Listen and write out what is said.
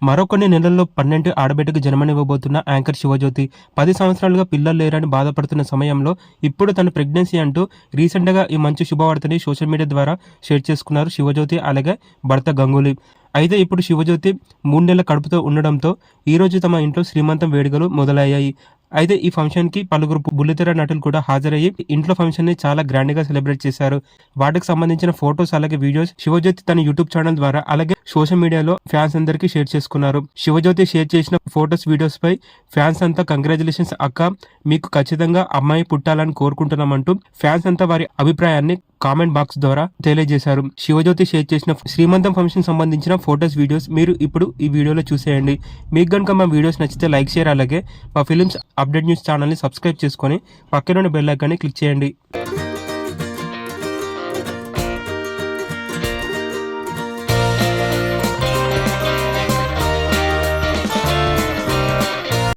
మరో కొన్ని నెలల్లో 12 ఆడబిడ్డకు జన్మనివ్వబోతున్న యాంకర్ శివజ్యోతి 10 సంవత్సరాలుగా పిల్లలు లేరని బాధపడుతున్న సమయంలో ఇప్పుడు తన ప్రెగ్నెన్సీ అంటూ రీసెంట్గా ఈ మంచి శుభవార్తని సోషల్ మీడియా ద్వారా షేర్ చేసుకున్నారు శివజ్యోతి అలాగే భర్త గంగూలీ. అయితే ఇప్పుడు శివజ్యోతి 3 నెలల కడుపుతో ఉండడంతో ఈరోజు తమ ఇంట్లో శ్రీమంతం వేడుకలు మొదలయ్యాయి. అయితే ఈ ఫంక్షన్కి పలువురు బుల్లితెర నటులు కూడా హాజరయ్యి ఇంట్లో ఫంక్షన్ని చాలా గ్రాండ్గా సెలబ్రేట్ చేశారు. వాటికి సంబంధించిన ఫొటోస్ అలాగే వీడియోస్ శివజ్యోతి తన యూట్యూబ్ ఛానల్ ద్వారా అలాగే సోషల్ మీడియాలో ఫ్యాన్స్ అందరికీ షేర్ చేసుకున్నారు. శివజ్యోతి షేర్ చేసిన ఫొటోస్ వీడియోస్ పై ఫ్యాన్స్ అంతా కంగ్రాచులేషన్స్ అక్క, మీకు ఖచ్చితంగా అమ్మాయి పుట్టాలని కోరుకుంటున్నామంటూ ఫ్యాన్స్ అంతా వారి అభిప్రాయాన్ని కామెంట్ బాక్స్ ద్వారా తెలియజేశారు. శివజ్యోతి షేర్ చేసిన శ్రీమంతం ఫంక్షన్ సంబంధించిన ఫొటోస్ వీడియోస్ మీరు ఇప్పుడు ఈ వీడియోలో చూసేయండి. మీకు కనుక మా వీడియోస్ నచ్చితే లైక్ షేర్ అలాగే మా ఫిలిమ్స్ అప్డేట్ న్యూస్ ఛానల్ని సబ్స్క్రైబ్ చేసుకొని పక్కనున్న బెల్ ఐకాన్ని క్లిక్ చేయండి.